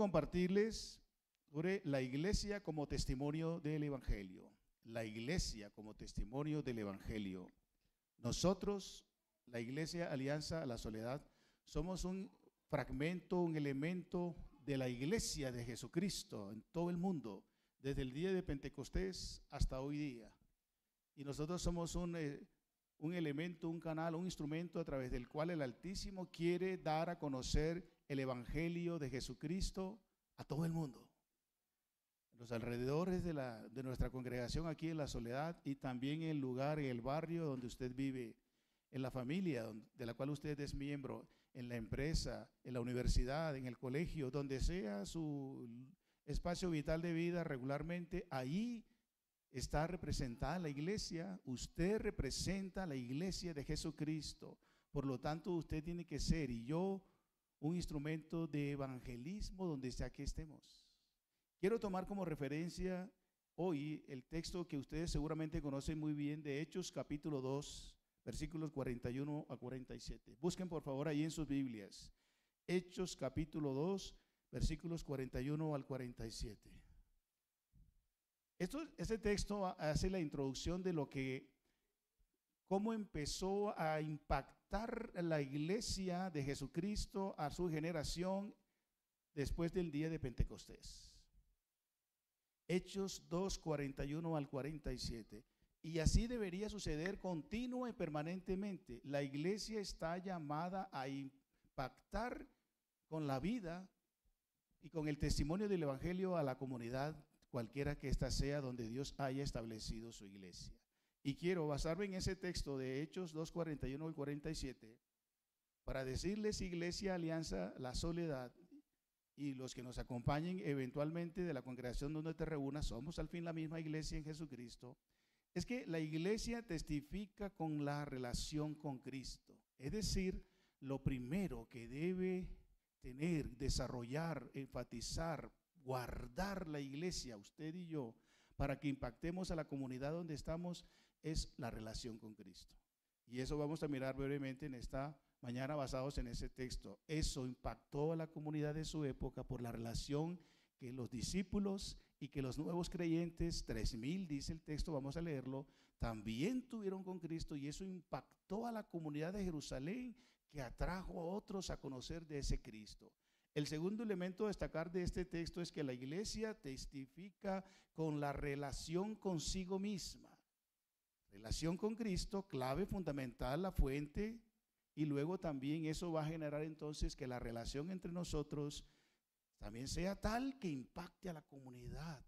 compartirles sobre la iglesia como testimonio del Evangelio. La iglesia como testimonio del Evangelio. Nosotros, la Iglesia Alianza a la Soledad, somos un fragmento, un elemento de la iglesia de Jesucristo en todo el mundo, desde el día de Pentecostés hasta hoy día. Y nosotros somos un elemento, un canal, un instrumento a través del cual el Altísimo quiere dar a conocer el Evangelio de Jesucristo a todo el mundo. En los alrededores de nuestra congregación aquí en La Soledad y también en el lugar, en el barrio donde usted vive, en la familia de la cual usted es miembro, en la empresa, en la universidad, en el colegio, donde sea su espacio vital de vida regularmente, ahí está representada la iglesia. Usted representa la iglesia de Jesucristo. Por lo tanto, usted tiene que ser, y yo, un instrumento de evangelismo donde sea que estemos. Quiero tomar como referencia hoy el texto que ustedes seguramente conocen muy bien de Hechos capítulo 2, versículos 41 a 47. Busquen por favor ahí en sus Biblias. Hechos capítulo 2, versículos 41 al 47. Este texto hace la introducción de cómo empezó a impactar la iglesia de Jesucristo a su generación después del día de Pentecostés. Hechos 2, 41 al 47. Y así debería suceder continua y permanentemente. La iglesia está llamada a impactar con la vida y con el testimonio del Evangelio a la comunidad, cualquiera que ésta sea, donde Dios haya establecido su iglesia. Y quiero basarme en ese texto de Hechos 2, 41 al 47 para decirles, Iglesia Alianza La Soledad, y los que nos acompañen eventualmente de la congregación donde te reúnas, somos al fin la misma iglesia en Jesucristo. Es que la iglesia testifica con la relación con Cristo. Es decir, lo primero que debe tener, desarrollar, enfatizar, guardar la iglesia, usted y yo, para que impactemos a la comunidad donde estamos, es la relación con Cristo. Y eso vamos a mirar brevemente en esta mañana basados en ese texto. Eso impactó a la comunidad de su época por la relación que los discípulos y que los nuevos creyentes, 3,000 dice el texto, vamos a leerlo, también tuvieron con Cristo, y eso impactó a la comunidad de Jerusalén, que atrajo a otros a conocer de ese Cristo. El segundo elemento a destacar de este texto es que la iglesia testifica con la relación consigo misma. Relación con Cristo, clave fundamental, la fuente, y luego también eso va a generar entonces que la relación entre nosotros también sea tal que impacte a la comunidad.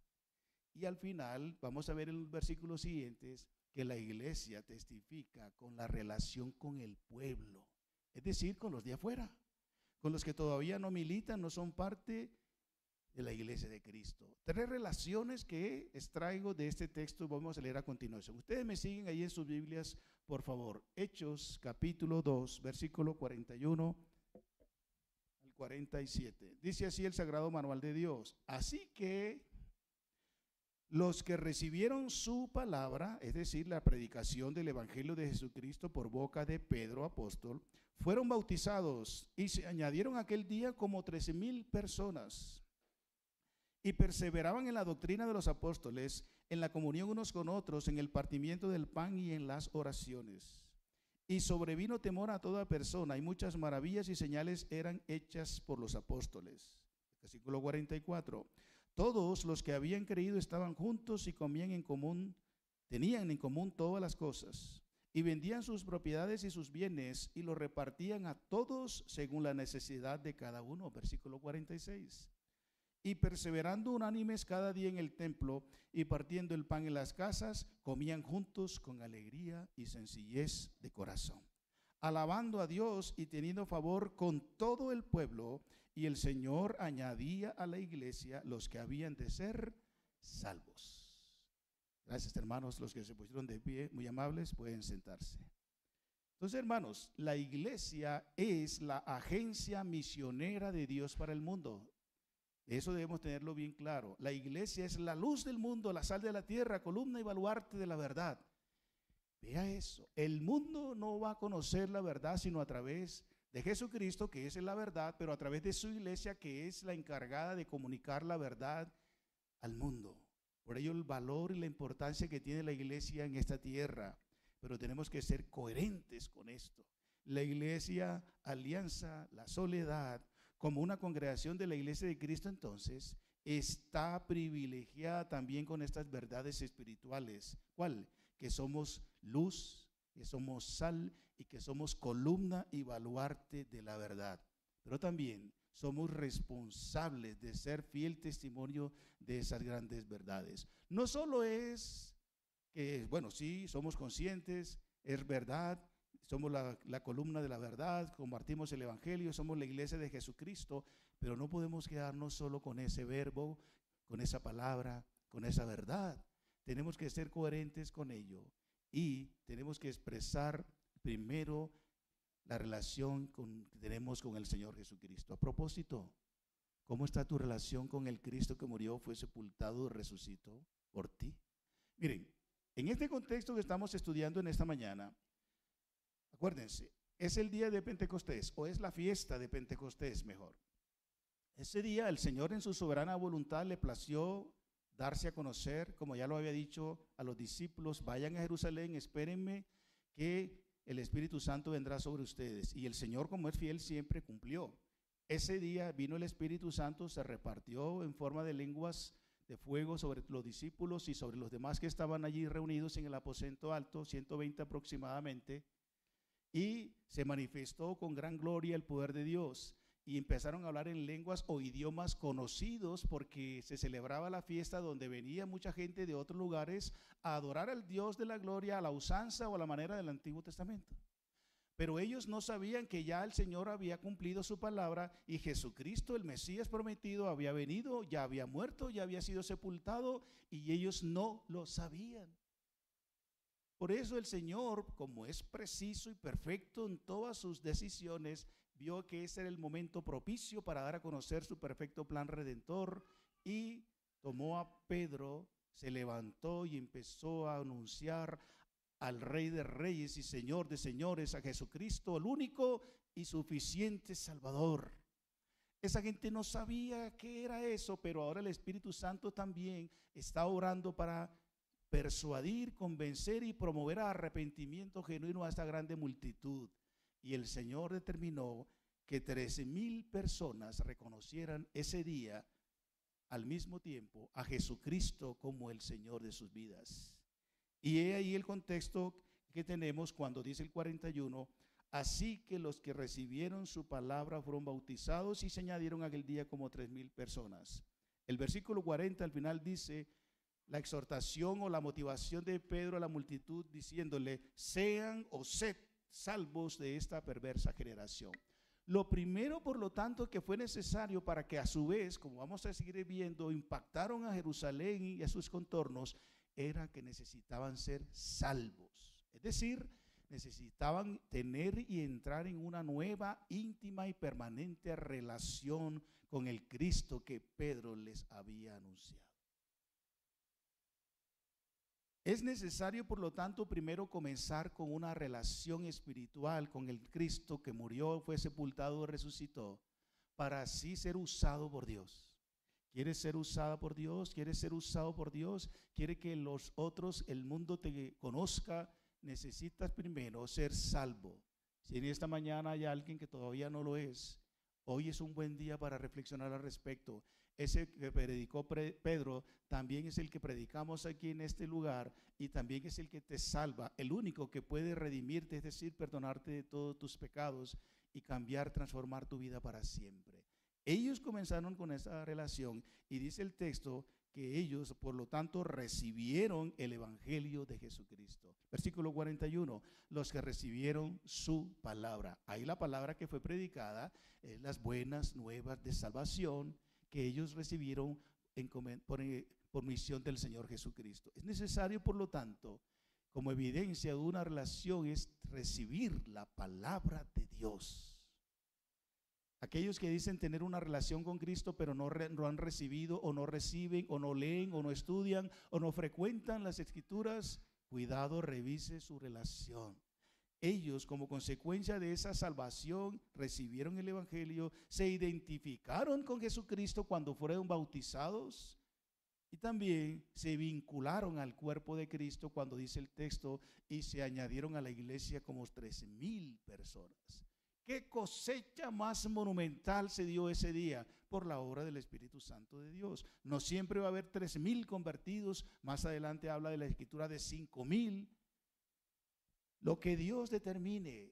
Y al final vamos a ver en los versículos siguientes que la iglesia testifica con la relación con el pueblo, es decir, con los de afuera, con los que todavía no militan, no son parte de la iglesia de Cristo. 3 relaciones que extraigo de este texto, vamos a leer a continuación. Ustedes me siguen ahí en sus Biblias, por favor. Hechos capítulo 2, versículo 41 al 47. Dice así el Sagrado Manual de Dios: así que los que recibieron su palabra, es decir, la predicación del Evangelio de Jesucristo por boca de Pedro, apóstol, fueron bautizados, y se añadieron aquel día como 13,000 personas. Y perseveraban en la doctrina de los apóstoles, en la comunión unos con otros, en el partimiento del pan y en las oraciones. Y sobrevino temor a toda persona, y muchas maravillas y señales eran hechas por los apóstoles. Versículo 44. Todos los que habían creído estaban juntos y comían en común, tenían en común todas las cosas, y vendían sus propiedades y sus bienes, y los repartían a todos según la necesidad de cada uno. Versículo 46. Y perseverando unánimes cada día en el templo y partiendo el pan en las casas, comían juntos con alegría y sencillez de corazón, alabando a Dios y teniendo favor con todo el pueblo. Y el Señor añadía a la iglesia los que habían de ser salvos. Gracias, hermanos. Los que se pusieron de pie, muy amables, pueden sentarse. Entonces, hermanos, la iglesia es la agencia misionera de Dios para el mundo. Eso debemos tenerlo bien claro. La iglesia es la luz del mundo, la sal de la tierra, columna y baluarte de la verdad. Vea eso. El mundo no va a conocer la verdad sino a través de Jesucristo, que es la verdad, pero a través de su iglesia, que es la encargada de comunicar la verdad al mundo. Por ello el valor y la importancia que tiene la iglesia en esta tierra, pero tenemos que ser coherentes con esto. La iglesia, Alianza, La Soledad, como una congregación de la iglesia de Cristo, entonces, está privilegiada también con estas verdades espirituales. ¿Cuál? Que somos luz, que somos sal y que somos columna y baluarte de la verdad. Pero también somos responsables de ser fiel testimonio de esas grandes verdades. No solo es que, bueno, sí, somos conscientes, es verdad, somos la columna de la verdad, compartimos el evangelio, somos la iglesia de Jesucristo, pero no podemos quedarnos solo con ese verbo, con esa palabra, con esa verdad. Tenemos que ser coherentes con ello y tenemos que expresar primero la relación que tenemos con el Señor Jesucristo. A propósito, ¿cómo está tu relación con el Cristo que murió, fue sepultado y resucitó por ti? Miren, en este contexto que estamos estudiando en esta mañana, acuérdense, es el día de Pentecostés, o es la fiesta de Pentecostés mejor. Ese día el Señor en su soberana voluntad le plació darse a conocer, como ya lo había dicho a los discípulos: vayan a Jerusalén, espérenme que el Espíritu Santo vendrá sobre ustedes. Y el Señor, como es fiel, siempre cumplió. Ese día vino el Espíritu Santo, se repartió en forma de lenguas de fuego sobre los discípulos y sobre los demás que estaban allí reunidos en el aposento alto, 120 aproximadamente, y se manifestó con gran gloria el poder de Dios. Y empezaron a hablar en lenguas o idiomas conocidos, porque se celebraba la fiesta donde venía mucha gente de otros lugares a adorar al Dios de la gloria a la usanza o a la manera del Antiguo Testamento. Pero ellos no sabían que ya el Señor había cumplido su palabra y Jesucristo, el Mesías prometido, había venido, ya había muerto, ya había sido sepultado, y ellos no lo sabían. Por eso el Señor, como es preciso y perfecto en todas sus decisiones, vio que ese era el momento propicio para dar a conocer su perfecto plan redentor, y tomó a Pedro, se levantó y empezó a anunciar al Rey de Reyes y Señor de Señores, a Jesucristo, el único y suficiente Salvador. Esa gente no sabía qué era eso, pero ahora el Espíritu Santo también está orando para persuadir, convencer y promover arrepentimiento genuino a esta grande multitud. Y el Señor determinó que 13,000 personas reconocieran ese día al mismo tiempo a Jesucristo como el Señor de sus vidas. Y he ahí el contexto que tenemos cuando dice el 41: así que los que recibieron su palabra fueron bautizados, y se añadieron aquel día como 3,000 personas. El versículo 40 al final dice la exhortación o la motivación de Pedro a la multitud, diciéndole: sean o sed salvos de esta perversa generación. Lo primero, por lo tanto, que fue necesario para que a su vez, como vamos a seguir viendo, impactaron a Jerusalén y a sus contornos, era que necesitaban ser salvos. Es decir, necesitaban tener y entrar en una nueva, íntima y permanente relación con el Cristo que Pedro les había anunciado. Es necesario, por lo tanto, primero comenzar con una relación espiritual con el Cristo que murió, fue sepultado y resucitó, para así ser usado por Dios. ¿Quieres ser usada por Dios? ¿Quieres ser usado por Dios? ¿Quiere que los otros, el mundo te conozca? Necesitas primero ser salvo. Si en esta mañana hay alguien que todavía no lo es, hoy es un buen día para reflexionar al respecto. Ese que predicó Pedro también es el que predicamos aquí en este lugar, y también es el que te salva, el único que puede redimirte, es decir, perdonarte de todos tus pecados y cambiar, transformar tu vida para siempre. Ellos comenzaron con esa relación, y dice el texto que ellos, por lo tanto, recibieron el evangelio de Jesucristo. Versículo 41, los que recibieron su palabra. Ahí la palabra que fue predicada es las buenas nuevas de salvación que ellos recibieron por misión del Señor Jesucristo. Es necesario, por lo tanto, como evidencia de una relación, es recibir la palabra de Dios. Aquellos que dicen tener una relación con Cristo, pero no han recibido, o no reciben, o no leen, o no estudian, o no frecuentan las Escrituras, cuidado, revise su relación. Ellos, como consecuencia de esa salvación, recibieron el Evangelio, se identificaron con Jesucristo cuando fueron bautizados y también se vincularon al cuerpo de Cristo cuando dice el texto, y se añadieron a la iglesia como 3,000 personas. ¿Qué cosecha más monumental se dio ese día? Por la obra del Espíritu Santo de Dios. No siempre va a haber 3,000 convertidos. Más adelante habla de la Escritura de 5,000. Lo que Dios determine.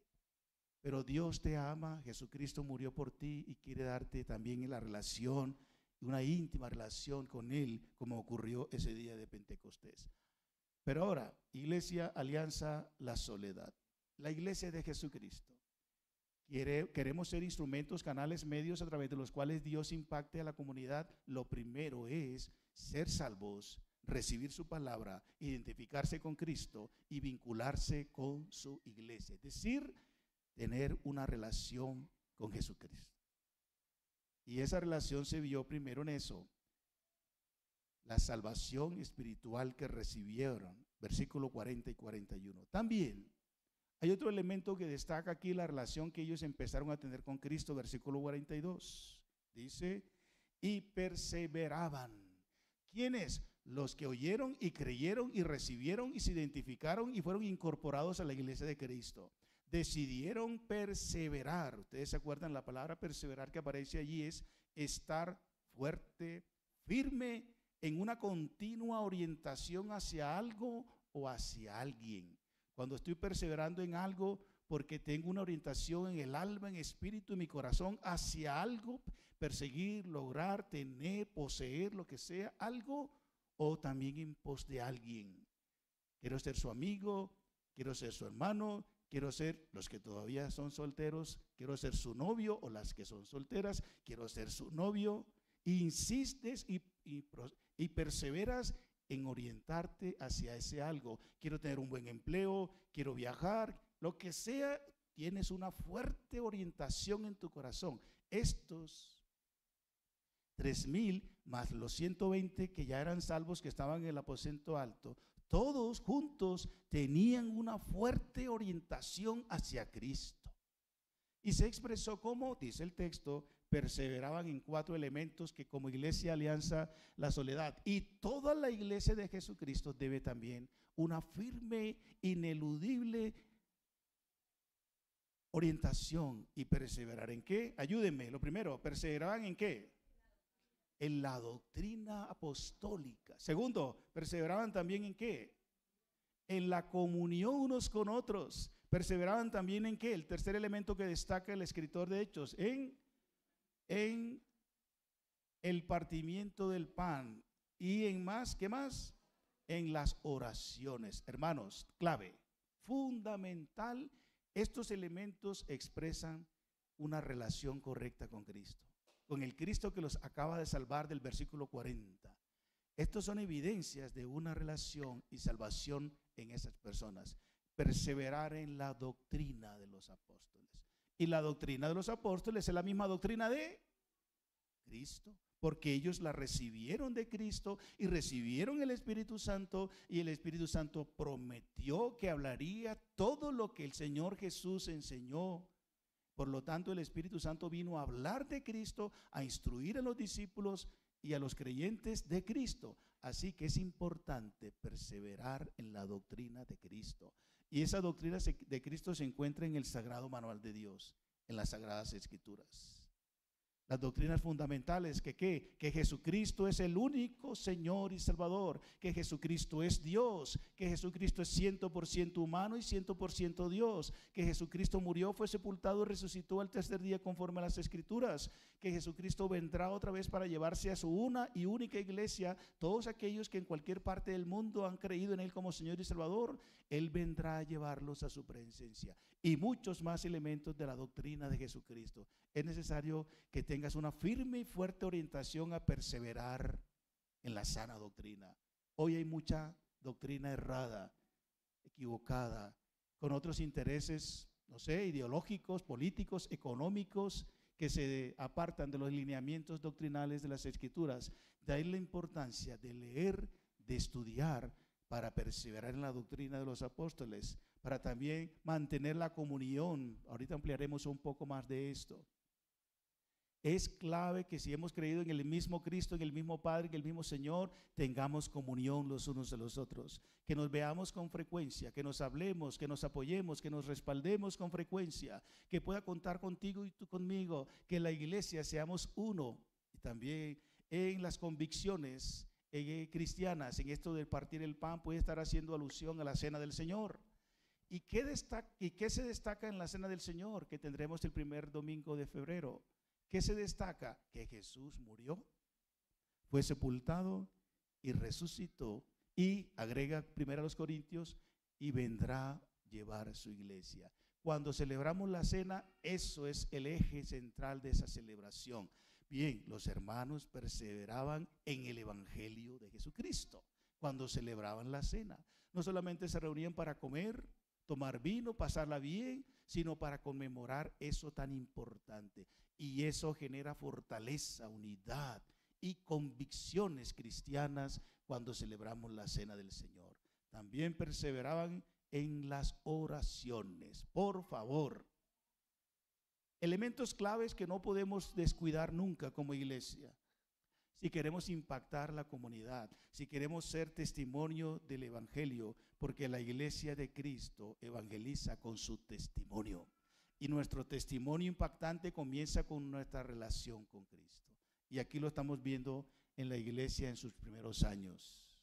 Pero Dios te ama, Jesucristo murió por ti y quiere darte también la relación, una íntima relación con Él, como ocurrió ese día de Pentecostés. Pero ahora, Iglesia Alianza La Soledad, la iglesia de Jesucristo. Queremos ser instrumentos, canales, medios a través de los cuales Dios impacte a la comunidad. Lo primero es ser salvos, recibir su palabra, identificarse con Cristo y vincularse con su iglesia. Es decir, tener una relación con Jesucristo. Y esa relación se vio primero en eso, la salvación espiritual que recibieron, versículo 40 y 41. También hay otro elemento que destaca aquí, la relación que ellos empezaron a tener con Cristo, versículo 42. Dice, y perseveraban. ¿Quiénes? Los que oyeron y creyeron y recibieron y se identificaron y fueron incorporados a la iglesia de Cristo. Decidieron perseverar. Ustedes se acuerdan, la palabra perseverar que aparece allí es estar fuerte, firme, en una continua orientación hacia algo o hacia alguien. Cuando estoy perseverando en algo, porque tengo una orientación en el alma, en espíritu, en mi corazón, hacia algo, perseguir, lograr, tener, poseer, lo que sea, algo, o también en pos de alguien. Quiero ser su amigo, quiero ser su hermano, quiero ser, los que todavía son solteros, quiero ser su novio, o las que son solteras, quiero ser su novio. Insistes y perseveras en orientarte hacia ese algo. Quiero tener un buen empleo, quiero viajar, lo que sea, tienes una fuerte orientación en tu corazón. Estos 3,000 más los 120 que ya eran salvos, que estaban en el aposento alto, todos juntos tenían una fuerte orientación hacia Cristo. Y se expresó como, dice el texto, perseveraban en 4 elementos que como iglesia Alianza La Soledad y toda la iglesia de Jesucristo debe también una firme, ineludible orientación. Y perseverar ¿en qué? Ayúdenme. Lo primero, perseveraban ¿en qué? En la doctrina apostólica. Segundo, perseveraban también ¿en qué? En la comunión unos con otros. Perseveraban también ¿en qué? El tercer elemento que destaca el escritor de Hechos, en el partimiento del pan y en más, ¿qué más? En las oraciones. Hermanos, clave, fundamental, estos elementos expresan una relación correcta con Cristo, con el Cristo que los acaba de salvar del versículo 40. Estos son evidencias de una relación y salvación en esas personas. Perseverar en la doctrina de los apóstoles. Y la doctrina de los apóstoles es la misma doctrina de Cristo, porque ellos la recibieron de Cristo y recibieron el Espíritu Santo, y el Espíritu Santo prometió que hablaría todo lo que el Señor Jesús enseñó. Por lo tanto, el Espíritu Santo vino a hablar de Cristo, a instruir a los discípulos y a los creyentes de Cristo. Así que es importante perseverar en la doctrina de Cristo. Y esa doctrina de Cristo se encuentra en el Sagrado Manual de Dios, en las Sagradas Escrituras. Las doctrinas fundamentales que Jesucristo es el único Señor y Salvador, que Jesucristo es Dios, que Jesucristo es 100% humano y 100% Dios, que Jesucristo murió, fue sepultado y resucitó al tercer día conforme a las Escrituras, que Jesucristo vendrá otra vez para llevarse a su una y única iglesia, todos aquellos que en cualquier parte del mundo han creído en Él como Señor y Salvador. Él vendrá a llevarlos a su presencia, y muchos más elementos de la doctrina de Jesucristo. Es necesario que tengas una firme y fuerte orientación a perseverar en la sana doctrina. Hoy hay mucha doctrina errada, equivocada, con otros intereses, no sé, ideológicos, políticos, económicos, que se apartan de los lineamientos doctrinales de las Escrituras. De ahí la importancia de leer, de estudiar, para perseverar en la doctrina de los apóstoles, para también mantener la comunión. Ahorita ampliaremos un poco más de esto. Es clave que si hemos creído en el mismo Cristo, en el mismo Padre, en el mismo Señor, tengamos comunión los unos de los otros, que nos veamos con frecuencia, que nos hablemos, que nos apoyemos, que nos respaldemos con frecuencia, que pueda contar contigo y tú conmigo, que la iglesia seamos uno. Y también en las convicciones cristianas, en esto de partir el pan, puede estar haciendo alusión a la cena del Señor. ¿Y qué se destaca en la cena del Señor que tendremos el primer domingo de febrero? ¿Qué se destaca? Que Jesús murió, fue sepultado y resucitó, y agrega primero a los Corintios, y vendrá a llevar su iglesia. Cuando celebramos la cena, eso es el eje central de esa celebración. Bien, los hermanos perseveraban en el evangelio de Jesucristo cuando celebraban la cena. No solamente se reunían para comer, tomar vino, pasarla bien, sino para conmemorar eso tan importante. Y eso genera fortaleza, unidad y convicciones cristianas cuando celebramos la cena del Señor. También perseveraban en las oraciones. Por favor, elementos claves que no podemos descuidar nunca como iglesia. Si queremos impactar la comunidad, si queremos ser testimonio del evangelio, porque la iglesia de Cristo evangeliza con su testimonio. Y nuestro testimonio impactante comienza con nuestra relación con Cristo. Y aquí lo estamos viendo en la iglesia en sus primeros años.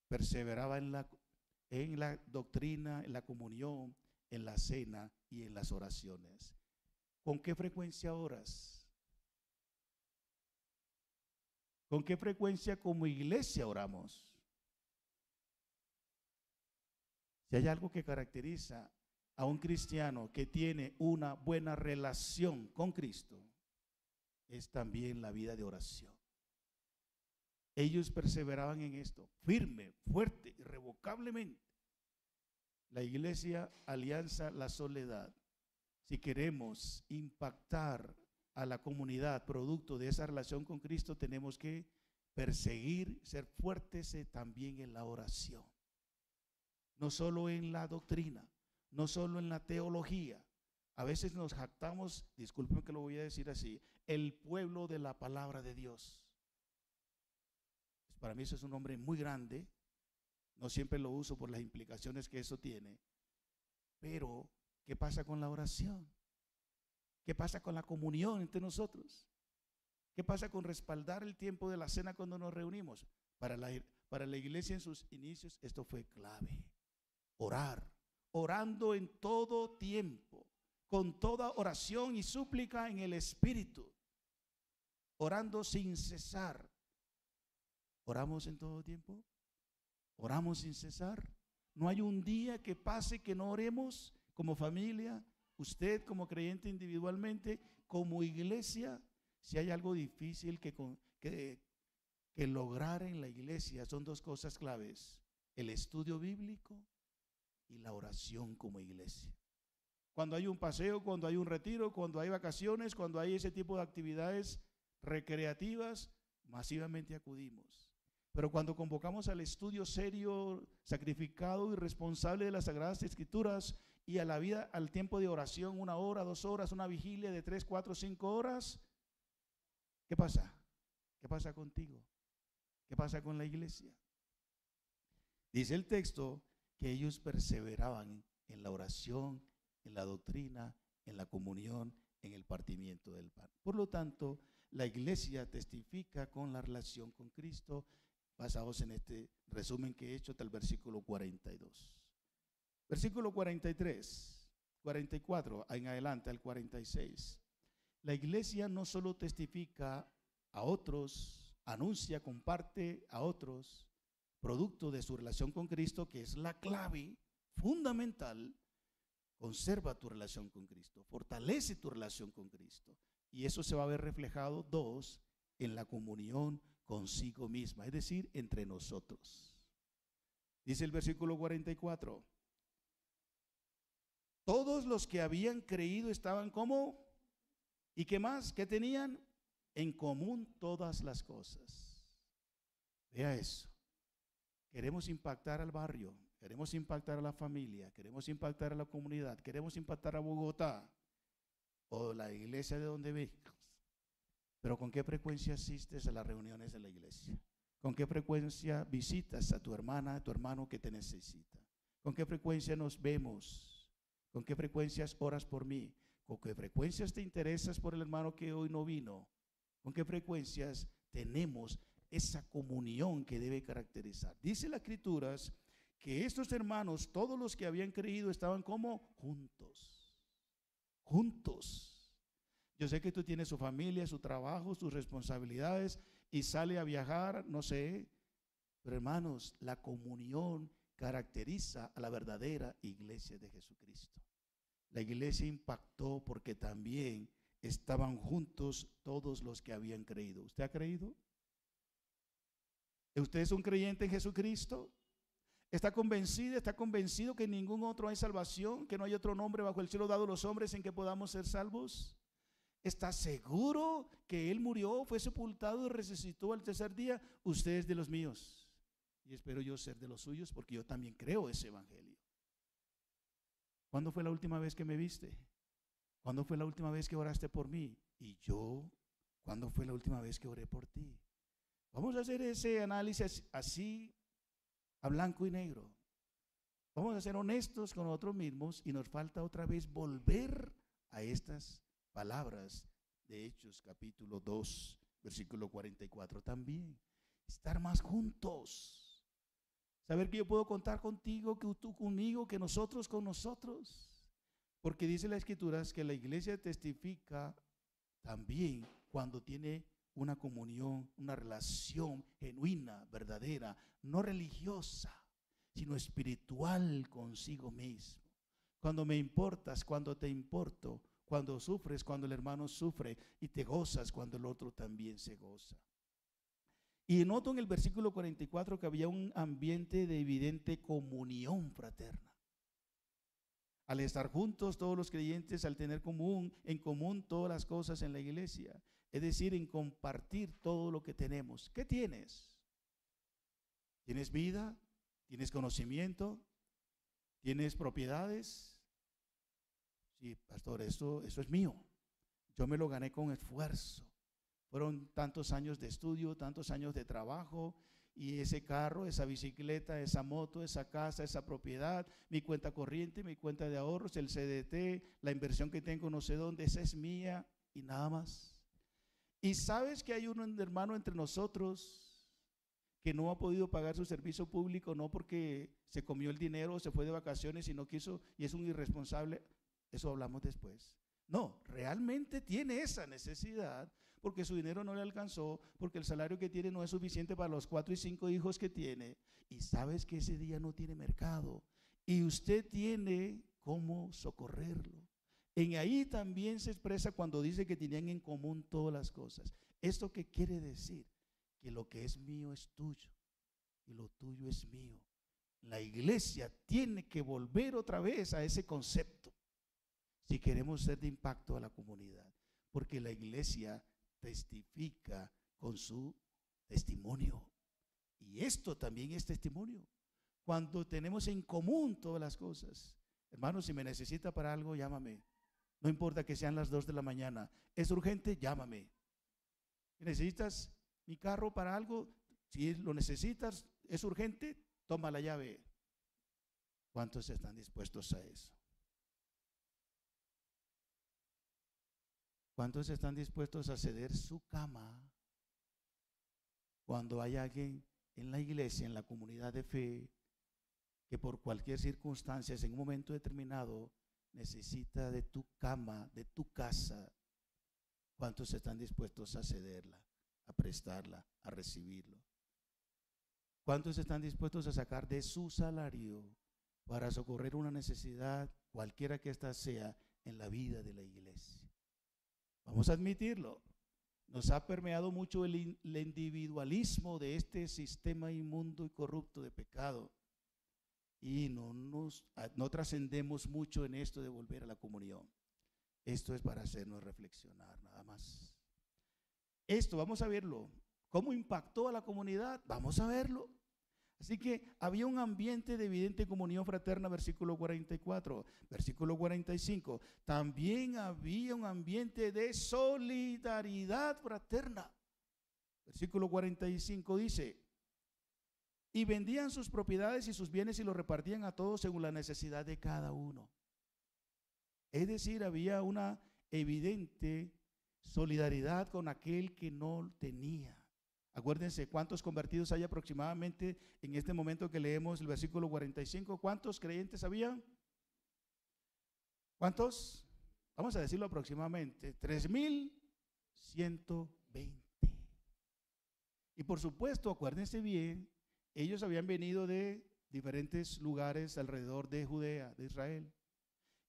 Perseveraba en la doctrina, en la comunión, en la cena y en las oraciones. ¿Con qué frecuencia oras? ¿Con qué frecuencia como iglesia oramos? Si hay algo que caracteriza a un cristiano que tiene una buena relación con Cristo, es también la vida de oración. Ellos perseveraban en esto, firme, fuerte, irrevocablemente. La iglesia Alianza La Soledad, si queremos impactar a la comunidad producto de esa relación con Cristo, tenemos que perseguir, ser fuertes también en la oración. No solo en la doctrina, no solo en la teología. A veces nos jactamos, disculpen que lo voy a decir así, el pueblo de la palabra de Dios. Para mí eso es un nombre muy grande, no siempre lo uso por las implicaciones que eso tiene, pero ¿qué pasa con la oración? ¿Qué pasa con la comunión entre nosotros? ¿Qué pasa con respaldar el tiempo de la cena cuando nos reunimos? Para la iglesia en sus inicios esto fue clave. Orar, orando en todo tiempo, con toda oración y súplica en el Espíritu, orando sin cesar. ¿Oramos en todo tiempo? ¿Oramos sin cesar? No hay un día que pase que no oremos como familia, usted como creyente individualmente, como iglesia. Si hay algo difícil que lograr en la iglesia, son dos cosas claves: el estudio bíblico y la oración como iglesia. Cuando hay un paseo, cuando hay un retiro, cuando hay vacaciones, cuando hay ese tipo de actividades recreativas, masivamente acudimos. Pero cuando convocamos al estudio serio, sacrificado y responsable de las Sagradas Escrituras y a la vida, al tiempo de oración, 1 hora, 2 horas, una vigilia de 3, 4, 5 horas, ¿qué pasa? ¿Qué pasa contigo? ¿Qué pasa con la iglesia? Dice el texto que ellos perseveraban en la oración, en la doctrina, en la comunión, en el partimiento del pan. Por lo tanto, la iglesia testifica con la relación con Cristo, basados en este resumen que he hecho hasta el versículo 42. Versículo 43, 44 en adelante al 46. La iglesia no solo testifica a otros, anuncia, comparte a otros, producto de su relación con Cristo, que es la clave fundamental. Conserva tu relación con Cristo, fortalece tu relación con Cristo, y eso se va a ver reflejado, 2, en la comunión consigo misma, es decir, entre nosotros. Dice el versículo 44: todos los que habían creído estaban como, ¿y qué más? ¿Qué tenían? En común todas las cosas. Vea eso. Queremos impactar al barrio, queremos impactar a la familia, queremos impactar a la comunidad, queremos impactar a Bogotá o la iglesia de donde vengas. Pero ¿con qué frecuencia asistes a las reuniones de la iglesia? ¿Con qué frecuencia visitas a tu hermana, a tu hermano que te necesita? ¿Con qué frecuencia nos vemos? ¿Con qué frecuencias oras por mí? ¿Con qué frecuencias te interesas por el hermano que hoy no vino? ¿Con qué frecuencias tenemos esa comunión que debe caracterizar? Dice las Escrituras que estos hermanos, todos los que habían creído, estaban como juntos. Juntos. Yo sé que tú tienes su familia, su trabajo, sus responsabilidades y sale a viajar, no sé. Pero hermanos, la comunión caracteriza a la verdadera iglesia de Jesucristo. La iglesia impactó porque también estaban juntos todos los que habían creído. ¿Usted ha creído? ¿Usted es un creyente en Jesucristo? ¿Está convencido, está convencido que en ningún otro hay salvación, que no hay otro nombre bajo el cielo dado a los hombres en que podamos ser salvos? ¿Está seguro que Él murió, fue sepultado y resucitó al tercer día? Usted es de los míos y espero yo ser de los suyos porque yo también creo ese evangelio. ¿Cuándo fue la última vez que me viste? ¿Cuándo fue la última vez que oraste por mí? Y yo, ¿cuándo fue la última vez que oré por ti? Vamos a hacer ese análisis así, a blanco y negro. Vamos a ser honestos con nosotros mismos y nos falta otra vez volver a estas palabras de Hechos capítulo 2, versículo 44 también. Estar más juntos. Saber que yo puedo contar contigo, que tú conmigo, que nosotros con nosotros. Porque dice la Escritura que la iglesia testifica también cuando tiene una comunión, una relación genuina, verdadera, no religiosa, sino espiritual consigo mismo. Cuando me importas, cuando te importo, cuando sufres, cuando el hermano sufre y te gozas cuando el otro también se goza. Y noto en el versículo 44 que había un ambiente de evidente comunión fraterna. Al estar juntos todos los creyentes, al tener en común todas las cosas en la iglesia, es decir, en compartir todo lo que tenemos. ¿Qué tienes? ¿Tienes vida? ¿Tienes conocimiento? ¿Tienes propiedades? Sí, pastor, eso es mío. Yo me lo gané con esfuerzo. Fueron tantos años de estudio, tantos años de trabajo, y ese carro, esa bicicleta, esa moto, esa casa, esa propiedad, mi cuenta corriente, mi cuenta de ahorros, el CDT, la inversión que tengo no sé dónde, esa es mía y nada más. Y sabes que hay un hermano entre nosotros que no ha podido pagar su servicio público, no porque se comió el dinero o se fue de vacaciones y no quiso y es un irresponsable. Eso hablamos después. No, realmente tiene esa necesidad porque su dinero no le alcanzó, porque el salario que tiene no es suficiente para los 4 y 5 hijos que tiene, y sabes que ese día no tiene mercado y usted tiene cómo socorrerlo. En ahí también se expresa cuando dice que tenían en común todas las cosas. ¿Esto qué quiere decir? Que lo que es mío es tuyo y lo tuyo es mío. La iglesia tiene que volver otra vez a ese concepto si queremos ser de impacto a la comunidad, porque la iglesia testifica con su testimonio. Y esto también es testimonio. Cuando tenemos en común todas las cosas. Hermano, si me necesita para algo, llámame. No importa que sean las 2 de la mañana. ¿Es urgente? Llámame. ¿Necesitas mi carro para algo? Si lo necesitas, es urgente, toma la llave. ¿Cuántos están dispuestos a eso? ¿Cuántos están dispuestos a ceder su cama cuando hay alguien en la iglesia, en la comunidad de fe, que por cualquier circunstancia, en un momento determinado, necesita de tu cama, de tu casa? ¿Cuántos están dispuestos a cederla, a prestarla, a recibirlo? ¿Cuántos están dispuestos a sacar de su salario para socorrer una necesidad, cualquiera que ésta sea, en la vida de la iglesia? Vamos a admitirlo. Nos ha permeado mucho el individualismo de este sistema inmundo y corrupto de pecado. Y no trascendemos mucho en esto de volver a la comunión. Esto es para hacernos reflexionar, nada más. Esto, vamos a verlo. ¿Cómo impactó a la comunidad? Vamos a verlo. Así que había un ambiente de evidente comunión fraterna, versículo 44. Versículo 45. También había un ambiente de solidaridad fraterna. Versículo 45 dice: y vendían sus propiedades y sus bienes y los repartían a todos según la necesidad de cada uno. Es decir, había una evidente solidaridad con aquel que no tenía. Acuérdense, ¿cuántos convertidos hay aproximadamente en este momento que leemos el versículo 45? ¿Cuántos creyentes había? ¿Cuántos? Vamos a decirlo aproximadamente, 3,120. Y por supuesto, acuérdense bien, ellos habían venido de diferentes lugares alrededor de Judea, de Israel,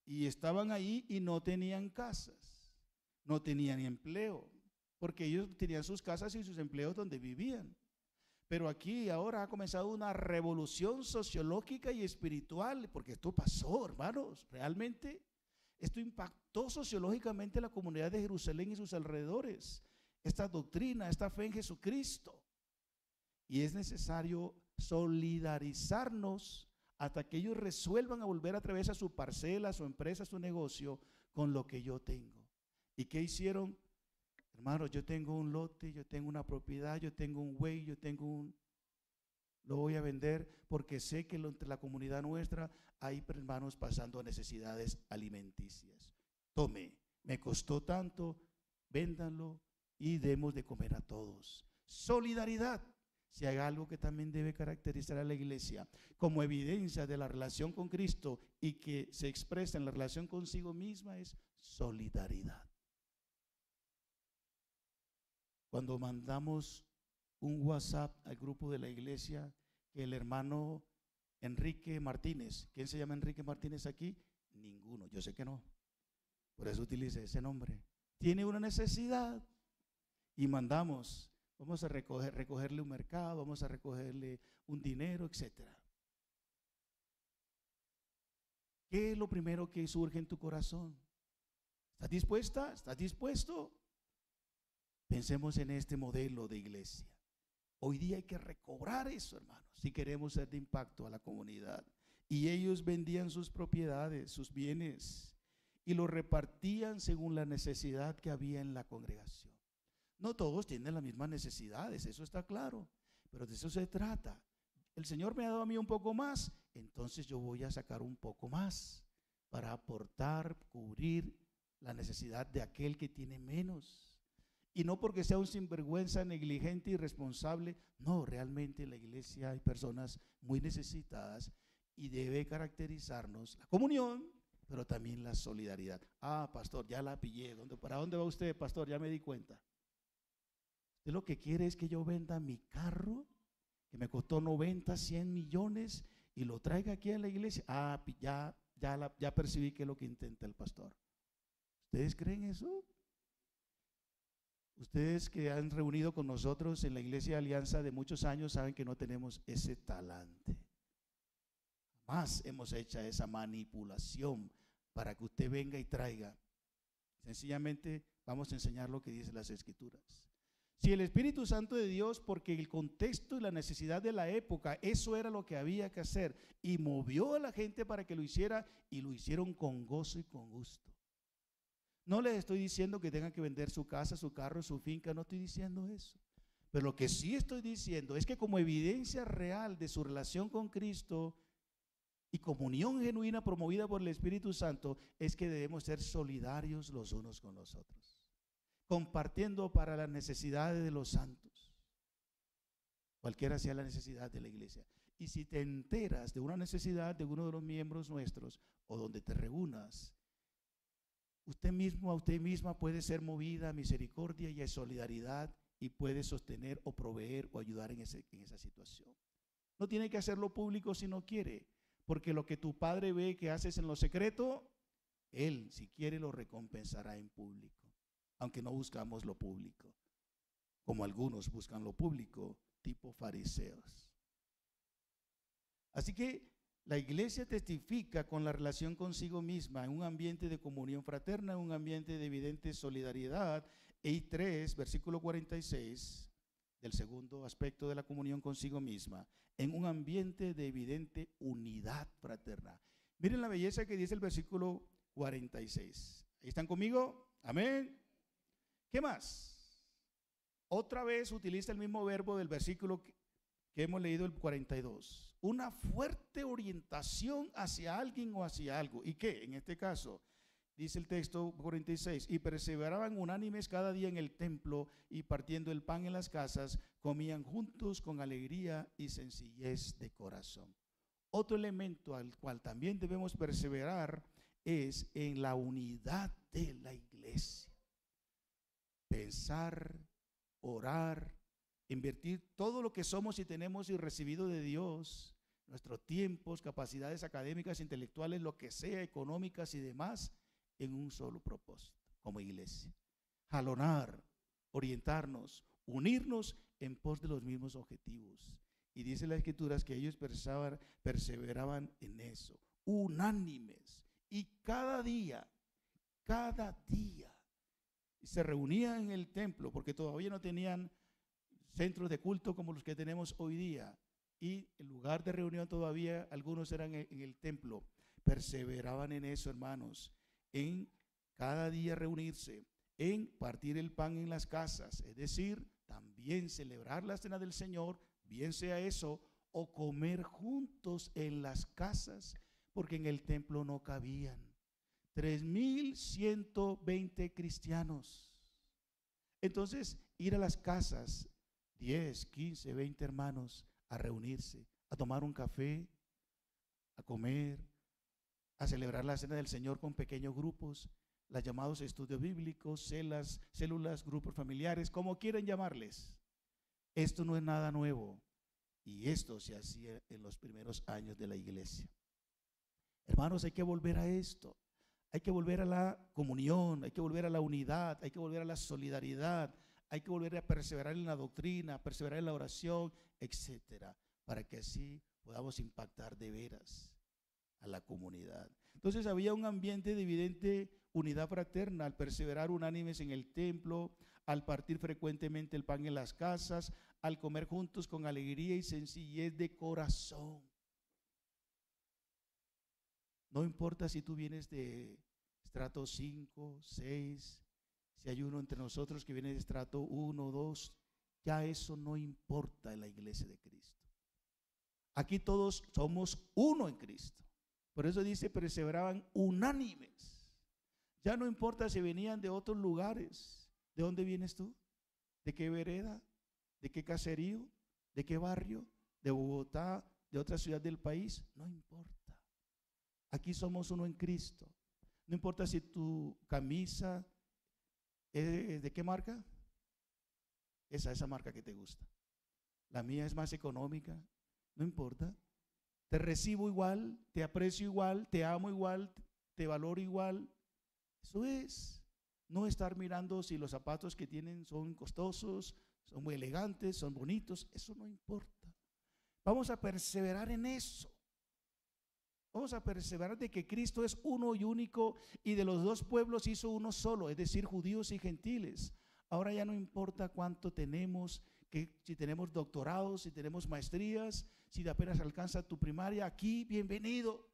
y estaban ahí y no tenían casas, no tenían empleo, porque ellos tenían sus casas y sus empleos donde vivían. Pero aquí ahora ha comenzado una revolución sociológica y espiritual, porque esto pasó, hermanos, realmente esto impactó sociológicamente la comunidad de Jerusalén y sus alrededores, esta doctrina, esta fe en Jesucristo. Y es necesario solidarizarnos hasta que ellos resuelvan a volver a través a su parcela, su empresa, su negocio, con lo que yo tengo. ¿Y qué hicieron? Hermanos, yo tengo un lote, yo tengo una propiedad, yo tengo un güey, lo voy a vender porque sé que entre la comunidad nuestra hay hermanos pasando necesidades alimenticias. Tome, me costó tanto, véndanlo y demos de comer a todos. Solidaridad. Si hay algo que también debe caracterizar a la iglesia como evidencia de la relación con Cristo y que se expresa en la relación consigo misma, es solidaridad. Cuando mandamos un WhatsApp al grupo de la iglesia, que el hermano Enrique Martínez, ¿quién se llama Enrique Martínez aquí? Ninguno, yo sé que no, por eso utilice ese nombre. Tiene una necesidad y mandamos, vamos a recogerle un mercado, vamos a recogerle un dinero, etcétera. ¿Qué es lo primero que surge en tu corazón? ¿Estás dispuesta? ¿Estás dispuesto? Pensemos en este modelo de iglesia. Hoy día hay que recobrar eso, hermanos, si queremos ser de impacto a la comunidad. Y ellos vendían sus propiedades, sus bienes, y los repartían según la necesidad que había en la congregación. No todos tienen las mismas necesidades, eso está claro, pero de eso se trata. El Señor me ha dado a mí un poco más, entonces yo voy a sacar un poco más para aportar, cubrir la necesidad de aquel que tiene menos. Y no porque sea un sinvergüenza, negligente, irresponsable. No, realmente en la iglesia hay personas muy necesitadas y debe caracterizarnos la comunión, pero también la solidaridad. Ah, pastor, ya la pillé. ¿Para dónde va usted, pastor? Ya me di cuenta. Usted lo que quiere es que yo venda mi carro, que me costó 90, 100 millones, y lo traiga aquí a la iglesia. Ah, ya percibí que es lo que intenta el pastor. ¿Ustedes creen eso? Ustedes que han reunido con nosotros en la Iglesia de Alianza de muchos años saben que no tenemos ese talante. Jamás hemos hecho esa manipulación para que usted venga y traiga. Sencillamente vamos a enseñar lo que dicen las Escrituras. Si el Espíritu Santo de Dios, porque el contexto y la necesidad de la época, eso era lo que había que hacer, y movió a la gente para que lo hiciera, y lo hicieron con gozo y con gusto. No les estoy diciendo que tengan que vender su casa, su carro, su finca, no estoy diciendo eso. Pero lo que sí estoy diciendo es que como evidencia real de su relación con Cristo y comunión genuina promovida por el Espíritu Santo, es que debemos ser solidarios los unos con los otros, compartiendo para las necesidades de los santos, cualquiera sea la necesidad de la iglesia. Y si te enteras de una necesidad de uno de los miembros nuestros o donde te reúnas, usted mismo, a usted misma puede ser movida a misericordia y a solidaridad y puede sostener o proveer o ayudar en esa situación. No tiene que hacerlo público si no quiere, porque lo que tu padre ve que haces en lo secreto, él, si quiere, lo recompensará en público, aunque no buscamos lo público, como algunos buscan lo público, tipo fariseos. Así que la iglesia testifica con la relación consigo misma en un ambiente de comunión fraterna, en un ambiente de evidente solidaridad. Y 3, versículo 46 del segundo aspecto de la comunión consigo misma, en un ambiente de evidente unidad fraterna. Miren la belleza que dice el versículo 46. ¿Ahí están conmigo? Amén. ¿Qué más? Otra vez utiliza el mismo verbo del versículo que hemos leído, el 42. Una fuerte orientación hacia alguien o hacia algo. ¿Y qué? En este caso, dice el texto 46, y perseveraban unánimes cada día en el templo y partiendo el pan en las casas, comían juntos con alegría y sencillez de corazón. Otro elemento al cual también debemos perseverar es en la unidad de la iglesia. Pensar, orar, invertir todo lo que somos y tenemos y recibido de Dios, nuestros tiempos, capacidades académicas, intelectuales, lo que sea, económicas y demás, en un solo propósito, como iglesia. Jalonar, orientarnos, unirnos en pos de los mismos objetivos. Y dice las Escrituras que ellos perseveraban en eso, unánimes. Y cada día, se reunían en el templo, porque todavía no tenían centros de culto como los que tenemos hoy día. Y el lugar de reunión todavía, algunos eran en el templo. Perseveraban en eso, hermanos, en cada día reunirse, en partir el pan en las casas, es decir, también celebrar la cena del Señor, bien sea eso, o comer juntos en las casas, porque en el templo no cabían 3,120 cristianos. Entonces, ir a las casas, 10, 15, 20 hermanos, a reunirse, a tomar un café, a comer, a celebrar la cena del Señor con pequeños grupos, los llamados estudios bíblicos, células, grupos familiares, como quieran llamarles. Esto no es nada nuevo y esto se hacía en los primeros años de la iglesia. Hermanos, hay que volver a esto, hay que volver a la comunión, hay que volver a la unidad, hay que volver a la solidaridad, hay que volver a perseverar en la doctrina, perseverar en la oración, etcétera, para que así podamos impactar de veras a la comunidad. Entonces había un ambiente de evidente unidad fraterna al perseverar unánimes en el templo, al partir frecuentemente el pan en las casas, al comer juntos con alegría y sencillez de corazón. No importa si tú vienes de estrato 5, 6, si hay uno entre nosotros que viene de estrato 1, 2, ya eso no importa en la iglesia de Cristo. Aquí todos somos uno en Cristo. Por eso dice, perseveraban unánimes. Ya no importa si venían de otros lugares. ¿De dónde vienes tú? ¿De qué vereda? ¿De qué caserío? ¿De qué barrio? ¿De Bogotá? ¿De otra ciudad del país? No importa. Aquí somos uno en Cristo. No importa si tu camisa es de qué marca. Esa marca que te gusta. La mía es más económica. No importa. Te recibo igual, te aprecio igual, te amo igual, te valoro igual. Eso es. No estar mirando si los zapatos que tienen son costosos, son muy elegantes, son bonitos. Eso no importa. Vamos a perseverar en eso. Vamos a perseverar de que Cristo es uno y único y de los dos pueblos hizo uno solo, es decir, judíos y gentiles. Ahora ya no importa cuánto tenemos, si tenemos doctorados, si tenemos maestrías, si apenas alcanza tu primaria, aquí bienvenido.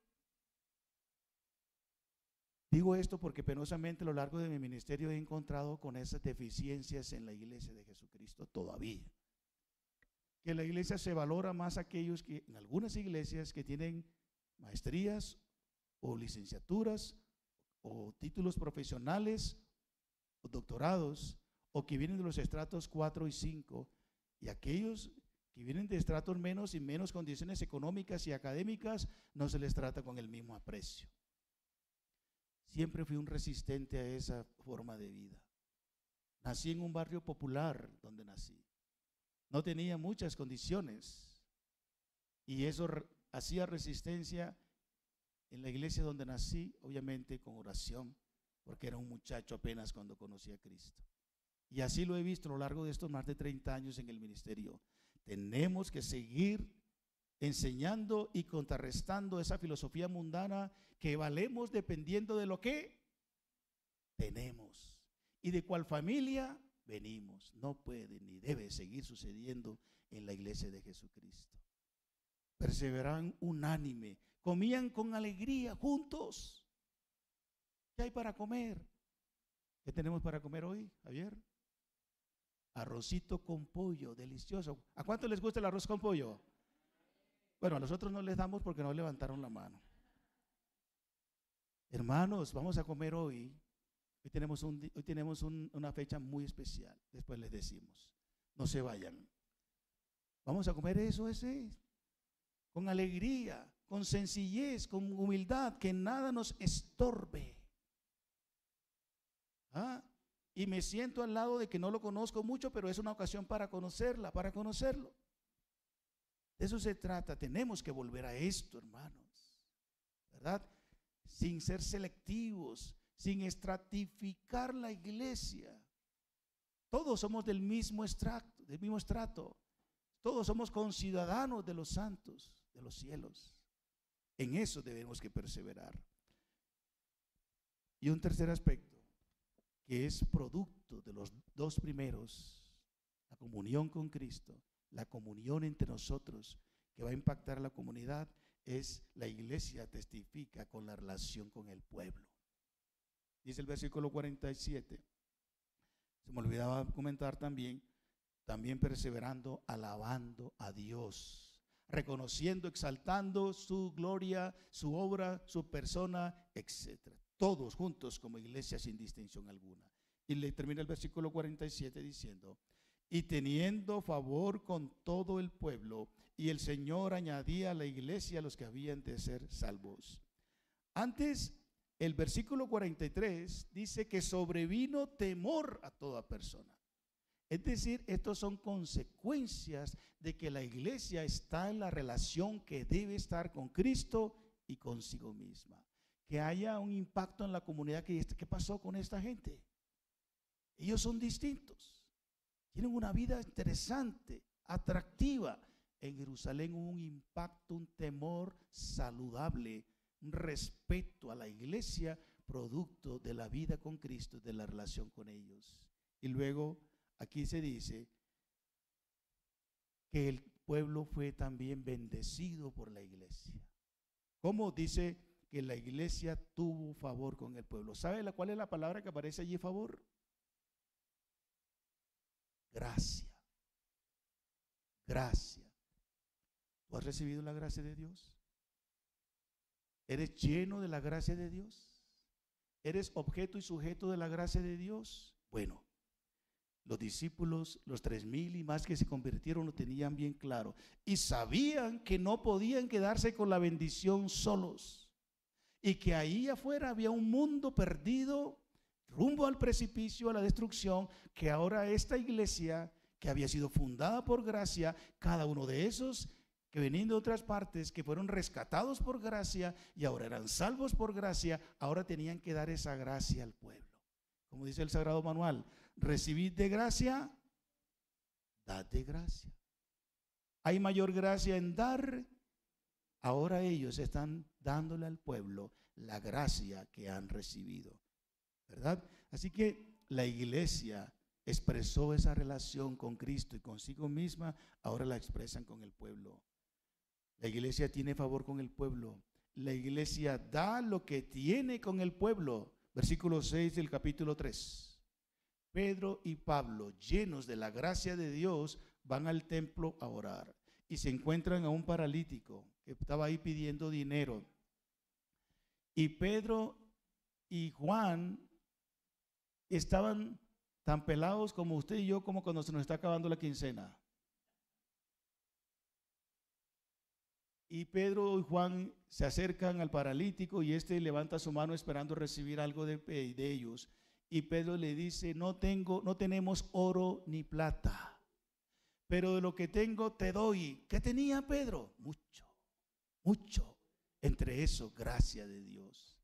Digo esto porque penosamente a lo largo de mi ministerio he encontrado con esas deficiencias en la iglesia de Jesucristo todavía. Que la iglesia se valora más aquellos que, en algunas iglesias que tienen maestrías o licenciaturas o títulos profesionales o doctorados o que vienen de los estratos 4 y 5 y aquellos que vienen de estratos menos y menos condiciones económicas y académicas no se les trata con el mismo aprecio. Siempre fui un resistente a esa forma de vida. Nací en un barrio popular donde nací. No tenía muchas condiciones y eso hacía resistencia en la iglesia donde nací, obviamente con oración, porque era un muchacho apenas cuando conocí a Cristo. Y así lo he visto a lo largo de estos más de 30 años en el ministerio. Tenemos que seguir enseñando y contrarrestando esa filosofía mundana que valemos dependiendo de lo que tenemos y de cuál familia venimos. No puede ni debe seguir sucediendo en la iglesia de Jesucristo. Perseveraban unánime, comían con alegría juntos. ¿Qué hay para comer? ¿Qué tenemos para comer hoy, Javier? Arrocito con pollo, delicioso. ¿A cuánto les gusta el arroz con pollo? Bueno, a nosotros no les damos porque no levantaron la mano. Hermanos, vamos a comer hoy. Hoy tenemos una fecha muy especial. Después les decimos. No se vayan. Vamos a comer eso, con alegría, con sencillez, con humildad, que nada nos estorbe. Y me siento al lado de que no lo conozco mucho, pero es una ocasión para conocerla, para conocerlo. De eso se trata. Tenemos que volver a esto, hermanos, ¿verdad? Sin ser selectivos, sin estratificar la iglesia. Todos somos del mismo estrato. Todos somos conciudadanos de los santos, de los cielos. En eso debemos que perseverar. Y un tercer aspecto, que es producto de los dos primeros, la comunión con Cristo, la comunión entre nosotros, que va a impactar a la comunidad, es la iglesia testifica con la relación con el pueblo. Dice el versículo 47, se me olvidaba comentar también perseverando, alabando a Dios, reconociendo, exaltando su gloria, su obra, su persona, etc. Todos juntos como iglesia sin distinción alguna. Y le termina el versículo 47 diciendo, y teniendo favor con todo el pueblo, y el Señor añadía a la iglesia a los que habían de ser salvos. Antes, el versículo 43 dice que sobrevino temor a toda persona. Es decir, estos son consecuencias de que la iglesia está en la relación que debe estar con Cristo y consigo misma. Que haya un impacto en la comunidad. ¿Qué pasó con esta gente? Ellos son distintos. Tienen una vida interesante, atractiva. En Jerusalén hubo un impacto, un temor saludable, un respeto a la iglesia, producto de la vida con Cristo, de la relación con ellos. Y luego aquí se dice que el pueblo fue también bendecido por la iglesia. ¿Cómo dice que la iglesia tuvo favor con el pueblo? ¿Sabe cuál es la palabra que aparece allí, favor? Gracia. Gracia. ¿Tú has recibido la gracia de Dios? ¿Eres lleno de la gracia de Dios? ¿Eres objeto y sujeto de la gracia de Dios? Bueno, los discípulos, los 3,000 y más que se convirtieron, lo tenían bien claro. Y sabían que no podían quedarse con la bendición solos. Y que ahí afuera había un mundo perdido, rumbo al precipicio, a la destrucción, que ahora esta iglesia, que había sido fundada por gracia, cada uno de esos que venían de otras partes, que fueron rescatados por gracia y ahora eran salvos por gracia, ahora tenían que dar esa gracia al pueblo. Como dice el Sagrado Manual, recibid de gracia, dad de gracia. Hay mayor gracia en dar. Ahora ellos están dándole al pueblo la gracia que han recibido, ¿verdad? Así que la iglesia expresó esa relación con Cristo y consigo misma, ahora la expresan con el pueblo. La iglesia tiene favor con el pueblo. La iglesia da lo que tiene con el pueblo. Versículo 6 del capítulo 3. Pedro y Pablo, llenos de la gracia de Dios, van al templo a orar y se encuentran a un paralítico que estaba ahí pidiendo dinero. Y Pedro y Juan estaban tan pelados como usted y yo, como cuando se nos está acabando la quincena. Y Pedro y Juan se acercan al paralítico y este levanta su mano esperando recibir algo de ellos. Y Pedro le dice, no tenemos oro ni plata, pero de lo que tengo te doy. ¿Qué tenía Pedro? Mucho. Entre eso, gracia de Dios.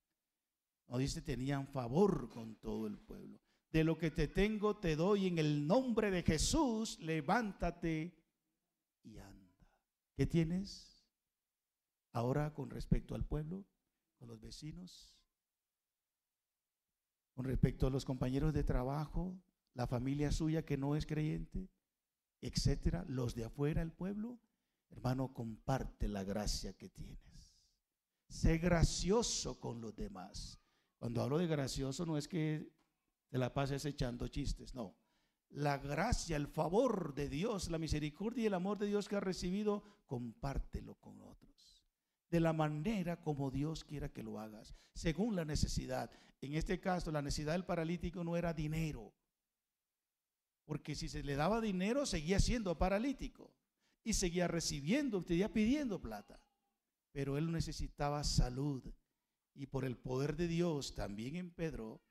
No dice, tenían favor con todo el pueblo. De lo que te tengo te doy, en el nombre de Jesús, levántate y anda. ¿Qué tienes ahora con respecto al pueblo, con los vecinos, con respecto a los compañeros de trabajo, la familia suya que no es creyente, etcétera, los de afuera, el pueblo. Hermano, comparte la gracia que tienes. Sé gracioso con los demás. Cuando hablo de gracioso no es que te la pases echando chistes, no. La gracia, el favor de Dios, la misericordia y el amor de Dios que has recibido, compártelo con otros. De la manera como Dios quiera que lo hagas, según la necesidad. En este caso, la necesidad del paralítico no era dinero, porque si se le daba dinero, seguía siendo paralítico y seguía recibiendo, seguía pidiendo plata. Pero él necesitaba salud, y por el poder de Dios también en Pedro,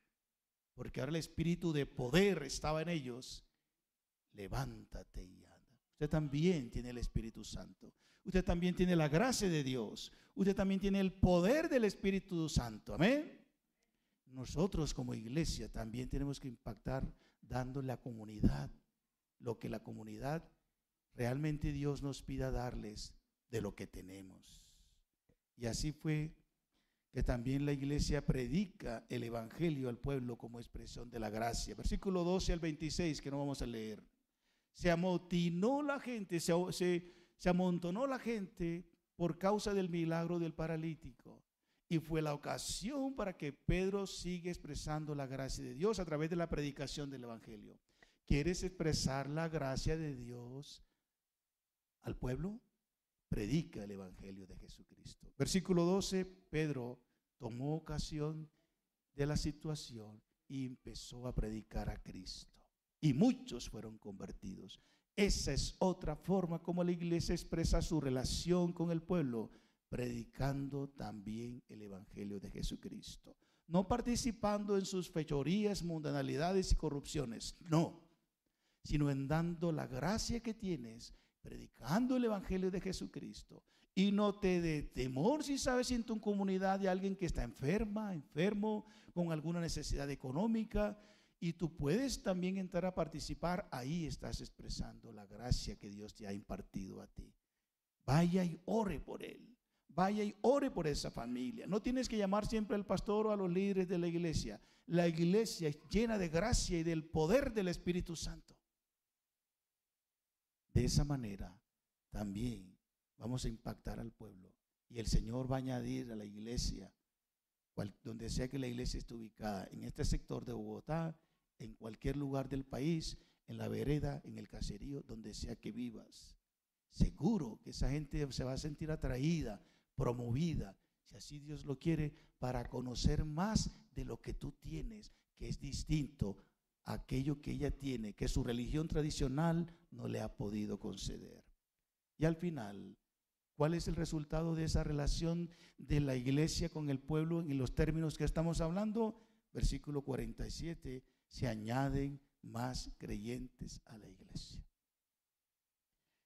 porque ahora el espíritu de poder estaba en ellos. Levántate y anda. Usted también tiene el Espíritu Santo. Usted también tiene la gracia de Dios. Usted también tiene el poder del Espíritu Santo. Amén. Nosotros como iglesia también tenemos que impactar dándole a la comunidad lo que la comunidad realmente Dios nos pida darles de lo que tenemos. Y así fue que también la iglesia predica el evangelio al pueblo como expresión de la gracia. Versículo 12 al 26, que no vamos a leer. Se amotinó la gente, se amontonó la gente por causa del milagro del paralítico. Y fue la ocasión para que Pedro siga expresando la gracia de Dios a través de la predicación del evangelio. ¿Quieres expresar la gracia de Dios al pueblo? Predica el evangelio de Jesucristo. Versículo 12, Pedro tomó ocasión de la situación y empezó a predicar a Cristo. Y muchos fueron convertidos. Esa es otra forma como la iglesia expresa su relación con el pueblo, predicando también el evangelio de Jesucristo. No participando en sus fechorías, mundanalidades y corrupciones, no, sino en dando la gracia que tienes, predicando el evangelio de Jesucristo. Y no te dé temor si sabes en tu comunidad de alguien que está enfermo, con alguna necesidad económica, y tú puedes también entrar a participar. Ahí estás expresando la gracia que Dios te ha impartido a ti. Vaya y ore por él. Vaya y ore por esa familia. No tienes que llamar siempre al pastor o a los líderes de la iglesia. La iglesia es llena de gracia y del poder del Espíritu Santo. De esa manera también vamos a impactar al pueblo, y el Señor va a añadir a la iglesia, donde sea que la iglesia esté ubicada, en este sector de Bogotá, en cualquier lugar del país, en la vereda, en el caserío, donde sea que vivas. Seguro que esa gente se va a sentir atraída, promovida, si así Dios lo quiere, para conocer más de lo que tú tienes, que es distinto a aquello que ella tiene, que su religión tradicional no le ha podido conceder. Y al final, ¿cuál es el resultado de esa relación de la iglesia con el pueblo en los términos que estamos hablando? Versículo 47, se añaden más creyentes a la iglesia.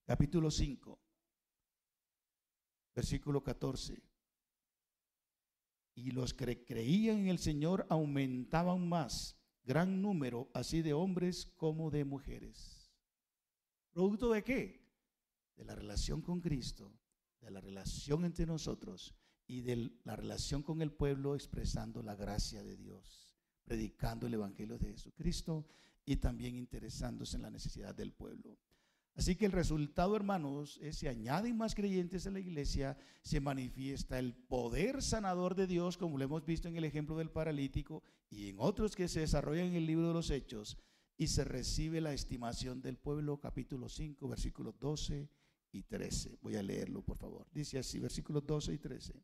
Capítulo 5, versículo 14. Y los que creían en el Señor aumentaban más, gran número, así de hombres como de mujeres. ¿Producto de qué? De la relación con Cristo, de la relación entre nosotros y de la relación con el pueblo, expresando la gracia de Dios, predicando el evangelio de Jesucristo y también interesándose en la necesidad del pueblo. Así que el resultado, hermanos, es: se añaden más creyentes a la iglesia, se manifiesta el poder sanador de Dios, como lo hemos visto en el ejemplo del paralítico y en otros que se desarrollan en el libro de los Hechos, y se recibe la estimación del pueblo. Capítulo 5, versículos 12 y 13. Voy a leerlo, por favor. Dice así, versículos 12 y 13.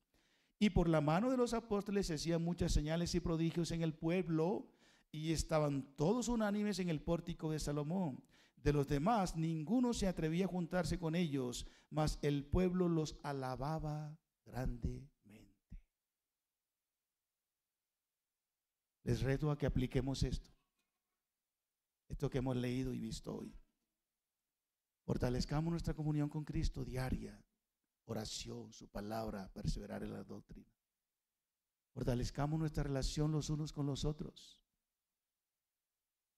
Y por la mano de los apóstoles se hacían muchas señales y prodigios en el pueblo, y estaban todos unánimes en el pórtico de Salomón. De los demás, ninguno se atrevía a juntarse con ellos, mas el pueblo los alababa grandemente. Les reto a que apliquemos esto que hemos leído y visto hoy. Fortalezcamos nuestra comunión con Cristo diaria, oración, su palabra, perseverar en la doctrina. Fortalezcamos nuestra relación los unos con los otros.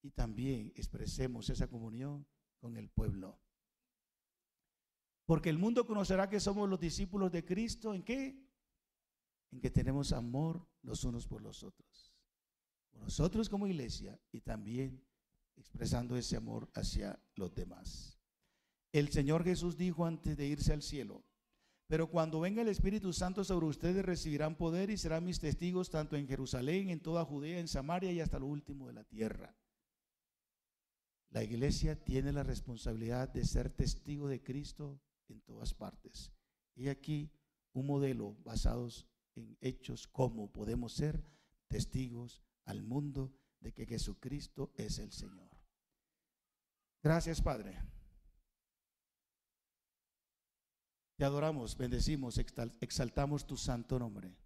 Y también expresemos esa comunión con el pueblo. Porque el mundo conocerá que somos los discípulos de Cristo. ¿En qué? En que tenemos amor los unos por los otros. Nosotros como iglesia y también expresando ese amor hacia los demás. El Señor Jesús dijo antes de irse al cielo: pero cuando venga el Espíritu Santo sobre ustedes recibirán poder y serán mis testigos tanto en Jerusalén, en toda Judea, en Samaria y hasta lo último de la tierra. La iglesia tiene la responsabilidad de ser testigo de Cristo en todas partes. Y aquí un modelo basado en hechos, cómo podemos ser testigos al mundo de que Jesucristo es el Señor. Gracias, Padre. Te adoramos, bendecimos, exaltamos tu santo nombre.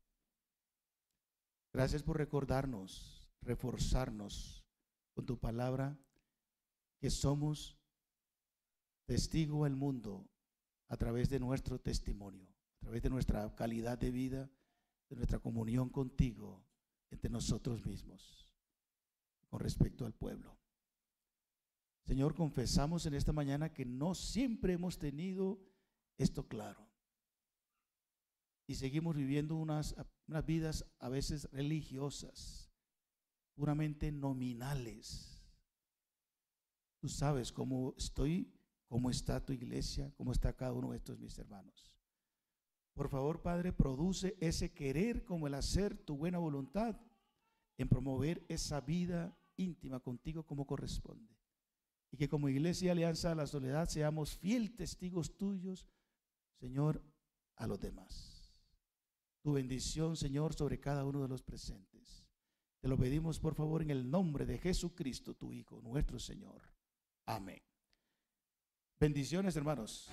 Gracias por recordarnos, reforzarnos con tu palabra, que somos testigo al mundo a través de nuestro testimonio, a través de nuestra calidad de vida, de nuestra comunión contigo, entre nosotros mismos, con respecto al pueblo. Señor, confesamos en esta mañana que no siempre hemos tenido esto claro. Y seguimos viviendo unas vidas a veces religiosas, puramente nominales. Tú sabes cómo estoy, cómo está tu iglesia, cómo está cada uno de estos mis hermanos. Por favor, Padre, produce ese querer como el hacer, tu buena voluntad en promover esa vida íntima contigo como corresponde. Y que como Iglesia Alianza de la Soledad seamos fiel testigos tuyos, Señor, a los demás. Tu bendición, Señor, sobre cada uno de los presentes. Te lo pedimos, por favor, en el nombre de Jesucristo, tu Hijo, nuestro Señor. Amén. Bendiciones, hermanos.